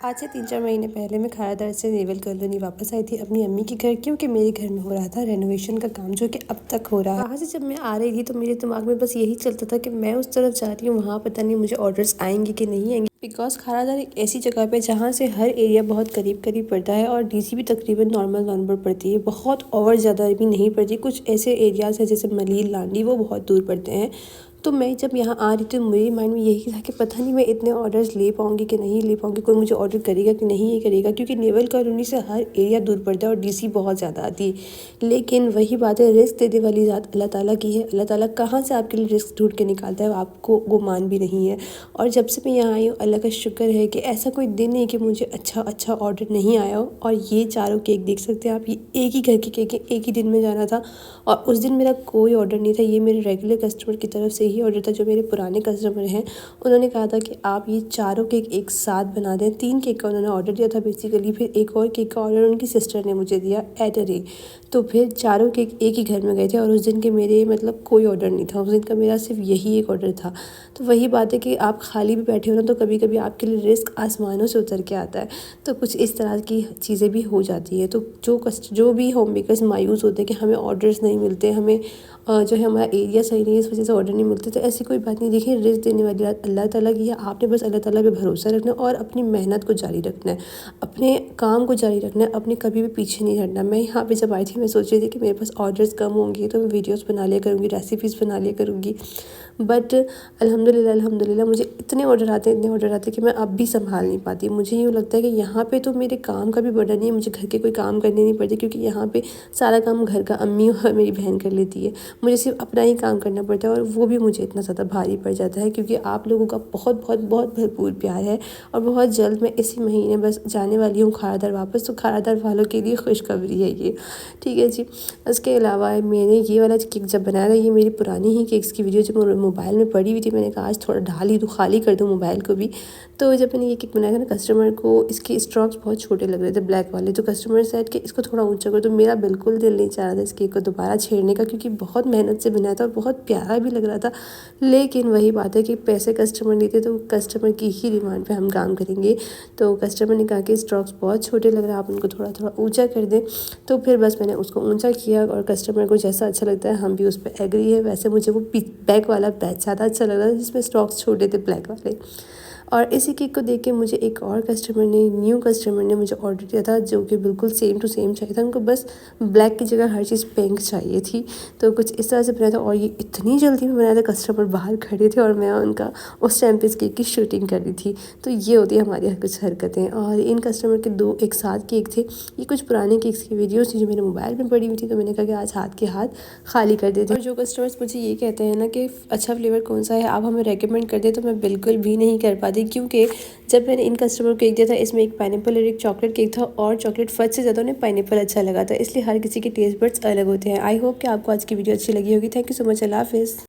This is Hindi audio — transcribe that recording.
आज से 3-4 महीने पहले मैं खारादर से नेवल कॉलोनी वापस आई थी अपनी अम्मी के घर, क्योंकि मेरे घर में हो रहा था रेनोवेशन का काम जो कि अब तक हो रहा है। वहाँ से जब मैं आ रही थी तो मेरे दिमाग में बस यही चलता था कि मैं उस तरफ जा रही हूँ, वहाँ पता नहीं मुझे ऑर्डर्स आएंगे कि नहीं आएंगे। बिकॉज खारादर एक ऐसी जगह पे जहाँ से हर एरिया बहुत करीब करीब पड़ता है और डीसी भी तकरीबन नॉर्मल पड़ती है, बहुत और ज़्यादा भी नहीं पड़ती। कुछ ऐसे एरियाज है जैसे मलील लांडी, वो बहुत दूर पड़ते हैं। तो मैं जब यहाँ आ रही थी तो मेरे माइंड में यही था कि पता नहीं मैं इतने ऑर्डर्स ले पाऊँगी कि नहीं ले पाऊँगी, कोई मुझे ऑर्डर करेगा कि नहीं ये करेगा, क्योंकि नेवल कॉलोनी से हर एरिया दूर पड़ता है और डीसी बहुत ज़्यादा आती है। लेकिन वही बात है, रिस्क देने वाली ज़ात अल्लाह ताला की है। अल्लाह ताला कहाँ से आपके लिए रिस्क ढूंढ के निकालता है आपको गुमान भी नहीं है। और जब से मैं यहाँ आई हूँ अल्लाह का शुक्र है कि ऐसा कोई दिन नहीं कि मुझे अच्छा ऑर्डर नहीं आया हो। और ये चारों केक देख सकते हैं आप, ये एक ही घर के केक है, एक ही दिन में जाना था और उस दिन मेरा कोई ऑर्डर नहीं था। ये मेरे रेगुलर कस्टमर की तरफ से ही ऑर्डर था, जो मेरे पुराने कस्टमर हैं। उन्होंने कहा था कि आप ये चारों केक एक साथ बना दें। 3 केक का उन्होंने ऑर्डर दिया था बेसिकली, फिर एक और केक का ऑर्डर उनकी सिस्टर ने मुझे दिया एट अ डे। तो फिर चारों केक एक ही घर में गए थे और उस दिन के मेरे मतलब कोई ऑर्डर नहीं था, उस दिन का मेरा सिर्फ यही एक ऑर्डर था। तो वही बात है कि आप खाली भी बैठे हो ना तो कभी कभी आपके लिए रिस्क आसमानों से उतर के आता है। तो कुछ इस तरह की चीज़ें भी हो जाती है। तो जो भी होम मेकर्स मायूस होते हैं कि हमें ऑर्डर्स नहीं मिलते, हमें जो है हमारा एरिया सही नहीं है, इस वजह से ऑर्डर नहीं मिलते, तो ऐसी कोई बात नहीं। देखिए, रिस्क देने वाली बात अल्लाह ताला की है। आपने बस अल्लाह ताला पे भरोसा रखना है और अपनी मेहनत को जारी रखना है, अपने काम को जारी रखना है, अपने कभी भी पीछे नहीं हटना। मैं यहाँ पे जब आई थी मैं सोच रही थी कि मेरे पास ऑर्डर्स कम होंगे तो मैं वीडियोस बना लिया करूँगी, रेसिपीज़ बना लिया करूँगी। बट अल्हम्दुलिल्लाह मुझे इतने ऑर्डर आते कि मैं अब भी संभाल नहीं पाती। मुझे यूँ लगता है कि यहाँ पे तो मेरे काम का भी बर्डन नहीं है, मुझे घर के कोई काम करने नहीं पड़ते, क्योंकि यहाँ पे सारा काम घर का अम्मी और मेरी बहन कर लेती है। मुझे सिर्फ अपना ही काम करना पड़ता है और वो भी मुझे इतना ज़्यादा भारी पड़ जाता है, क्योंकि आप लोगों का बहुत भरपूर प्यार है। और बहुत जल्द मैं इसी महीने बस जाने वाली हूँ खारादर वापस, तो खारादर वालों के लिए खुशखबरी है ये, ठीक है जी। इसके अलावा मैंने ये वाला केक जब बनाया था, ये मेरी पुरानी ही केक्स की वीडियो जब मोबाइल में पड़ी हुई थी, मैंने कहा आज थोड़ा ढाल ही दूँ, खाली कर दूँ मोबाइल को भी। तो जब मैंने ये केक बनाया था ना, कस्टमर को इसके स्ट्रोक्स बहुत छोटे लग रहे थे ब्लैक वाले, तो कस्टमर सेड कि इसको थोड़ा ऊंचा कर। तो मेरा बिल्कुल दिल नहीं चाह रहा था इस केक को दोबारा छेड़ने का, क्योंकि बहुत मेहनत से बनाया था और बहुत प्यारा भी लग रहा था। लेकिन वही बात है कि पैसे कस्टमर नहीं थे, तो कस्टमर की ही डिमांड पे हम काम करेंगे। तो कस्टमर ने कहा कि स्ट्रोक्स बहुत छोटे लग रहे हैं, आप उनको थोड़ा ऊँचा कर दें। तो फिर बस मैंने उसको ऊँचा किया और कस्टमर को जैसा अच्छा लगता है हम भी उस पर एग्री है। वैसे मुझे वो बैक वाला बैच ज़्यादा अच्छा लग रहा था, जिसमें स्टॉक्स छोटे थे ब्लैक वाले। और इसी केक को देख के मुझे एक और न्यू कस्टमर ने मुझे ऑर्डर दिया था, जो कि बिल्कुल सेम टू सेम चाहिए था। उनको बस ब्लैक की जगह हर चीज़ पिंक चाहिए थी। तो कुछ इस तरह से बनाया था और ये इतनी जल्दी में बनाया था, कस्टमर बाहर खड़े थे और मैं उनका उस टाइम पे इस केक की शूटिंग कर रही थी। तो ये होती है हमारी कुछ हरकतें। और इन कस्टमर के 2 एक साथ केक थे। ये कुछ पुराने केक्स की वीडियोज़ थी जो मेरे मोबाइल में पड़ी हुई थी, तो मैंने कहा कि आज हाथ के हाथ खाली कर देते। और जो कस्टमर्स मुझे ये कहते हैं ना कि अच्छा फ्लेवर कौन सा है, आप हमें रेकमेंड कर दें, तो मैं बिल्कुल भी नहीं कर पाती। क्योंकि जब मैंने इन कस्टमर को केक दिया था, इसमें एक पाइनएप्पल और एक चॉकलेट केक था और चॉकलेट फज से ज़्यादा उन्हें पाइनएप्पल अच्छा लगा था, इसलिए हर किसी के टेस्ट बड्स अलग होते हैं। आई होप कि आपको आज की वीडियो अच्छी लगी होगी। Thank you so much. अल्लाह हाफिज़।